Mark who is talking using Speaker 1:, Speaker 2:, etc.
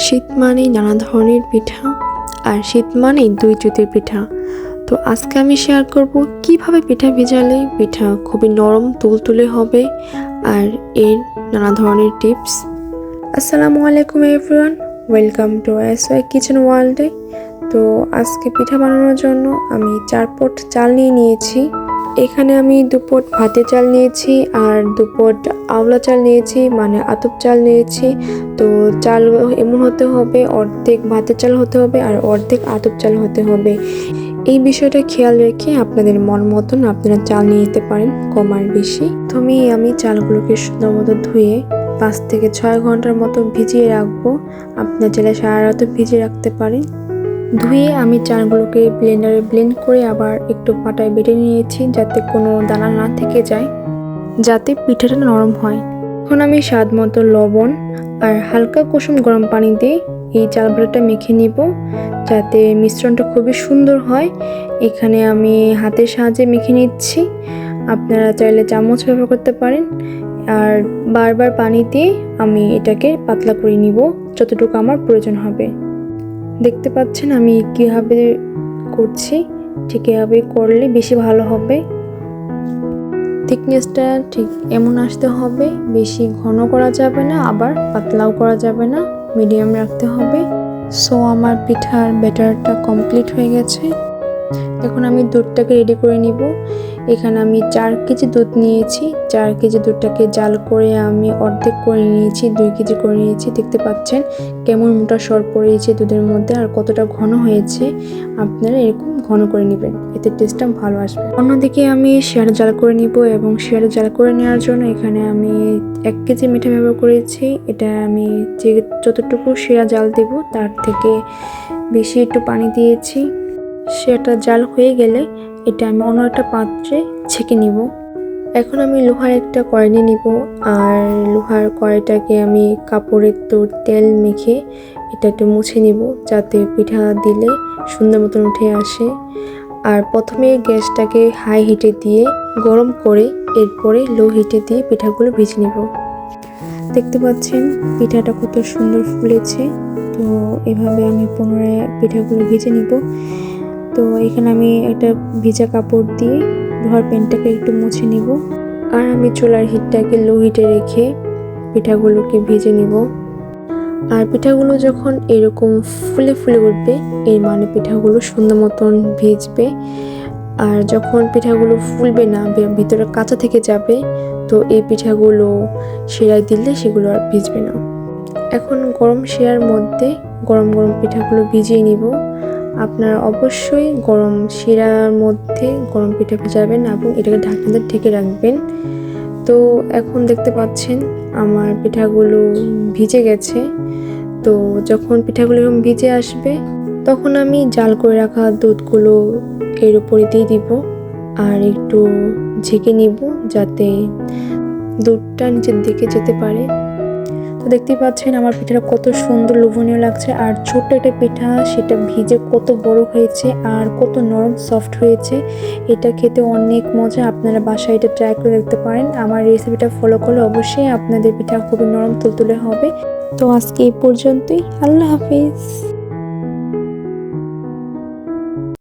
Speaker 1: শীত মানেই নানা ধরনের পিঠা, আর শীত মানেই দুই জ্যোতির পিঠা। তো আজকে আমি শেয়ার করব কিভাবে পিঠা ভেজালে পিঠা খুবই নরম তুলতুলে হবে, আর এর নানা ধরনের টিপস। আসসালামু আলাইকুম everyone, welcome to SY kitchen ওয়ার্ল্ডে। তো আজকে পিঠা বানানোর জন্য আমি 4 পট চাল নিয়েছি। এখানে আমি 2 পট ভাতের চাল নিয়েছি আর 2 পট আওলা চাল নিয়েছি, মানে আতপ চাল নিয়েছি। তো চাল এমন হতে হবে, অর্ধেক ভাতের চাল হতে হবে আর অর্ধেক আতপ চাল হতে হবে। এই বিষয়টা খেয়াল রেখে আপনাদের মন মতন আপনারা চাল নিয়ে নিতে পারেন, কম আর বেশি। প্রথমেই আমি চালগুলোকে সুন্দর মতো ধুয়ে 5 থেকে 6 ঘন্টার মতো ভিজিয়ে রাখবো। আপনার চাইলে সারা রাতও ভিজিয়ে রাখতে পারেন। ধুয়ে আমি চালগুলোকে ব্লেন্ডারে ব্লেন্ড করে আবার একটু পাটায় বেটে নিয়েছি, যাতে কোনো দানা না থেকে যায়, যাতে পিঠাটা নরম হয়। এখন আমি স্বাদ মতো লবণ আর হালকা কুসুম গরম পানি দিয়ে এই চাল বাটাটা মেখে নিব, যাতে মিশ্রণটা খুবই সুন্দর হয়। এখানে আমি হাতের সাহায্যে মেখে নিচ্ছি, আপনারা চাইলে চামচ ব্যবহার করতে পারেন। আর বারবার পানি দিয়ে আমি এটাকে পাতলা করে নিব যতটুকু আমার প্রয়োজন হবে। দেখতে পাচ্ছেন আমি কিভাবে করছি, ঠিক এভাবে করলে বেশি ভালো হবে। থিকনেসটা ঠিক এমন আসতে হবে, বেশি ঘন করা যাবে না, আবার পাতলাও করা যাবে না, মিডিয়াম রাখতে হবে। সো আমার পিঠার ব্যাটারটা কমপ্লিট হয়ে গেছে। এখন আমি দুধটাকে রেডি করে নিব। এখানে আমি 4 কেজি দুধ নিয়েছি। 4 কেজি দুধটাকে জাল করে আমি অর্ধেক করে নিয়েছি, 2 কেজি করে নিয়েছি। দেখতে পাচ্ছেন কেমন মোটা সর পড়েছে দুধের মধ্যে আর কতটা ঘন হয়েছে। আপনারা এরকম ঘন করে নেবেন, এতে টেস্টটা ভালো আসবে। অন্যদিকে আমি শিরা জাল করে নিব, এবং শিরা জাল করে নেওয়ার জন্য এখানে আমি 1 কেজি মিঠা ব্যবহার করেছি। এটা আমি যে যতটুকু শিরা জাল দেব তার থেকে বেশি একটু পানি দিয়েছি। সেটা জাল হয়ে গেলে এটা আমি অন্য একটা পাত্রে ছেঁকে নিব। এখন আমি লোহার একটা কড়াই নিয়ে নিব, আর লোহার কড়াইটাকে আমি কাপড়ের তেল মেখে এটা একটু মুছে নিব, যাতে পিঠা দিলে সুন্দর মতন উঠে আসে। আর প্রথমে গ্যাসটাকে হাই হিটে দিয়ে গরম করে এরপরে লো হিটে দিয়ে পিঠাগুলো ভেজে নিব। দেখতে পাচ্ছেন পিঠাটা কত সুন্দর ফুলেছে। তো এভাবে আমি পুনরায় পিঠাগুলো ভেজে নিব। তো এখানে আমি একটা ভিজা কাপড় দিয়ে লোহার প্যানটাকে একটু মুছে নিব, আর আমি চুলার হিটটাকে লো হিটে রেখে পিঠাগুলোকে ভেজে নিব। আর পিঠাগুলো যখন এরকম ফুলে ফুলে উঠবে, এর মানে পিঠাগুলো সুন্দর মতন ভিজবে। আর যখন পিঠাগুলো ফুলবে না, ভিতরে কাঁচা থেকে যাবে, তো এই পিঠাগুলো শিরায় দিলে সেগুলো আর ভিজবে না। এখন গরম শিরার মধ্যে গরম গরম পিঠাগুলো ভিজিয়ে নিব। আপনারা অবশ্যই গরম শিরার মধ্যে গরম পিঠা ভেজাবেন এবং এটাকে ঢাকনাতে ঢেকে রাখবেন। তো এখন দেখতে পাচ্ছেন আমার পিঠাগুলো ভিজে গেছে। তো যখন পিঠাগুলো এরকম ভিজে আসবে, তখন আমি জাল করে রাখা দুধগুলো এর উপরে দিয়ে দিব আর একটু ঝেঁকে নিব, যাতে দুধটা নিচের দিকে যেতে পারে। তো দেখতেই পাচ্ছেন আমার পিঠাটা কত সুন্দর লোভনীয় লাগছে, আর ছোট্ট একটা পিঠা সেটা ভিজে কত বড় হয়েছে আর কত নরম সফট হয়েছে। এটা খেতে অনেক মজা। আপনারা বাসায় এটা ট্রাই করে দেখতে পারেন। আমার রেসিপিটা ফলো করলে অবশ্যই আপনাদের পিঠা খুবই নরম তুলতুলে হবে। তো আজকে এই পর্যন্তই। আল্লাহ হাফিজ।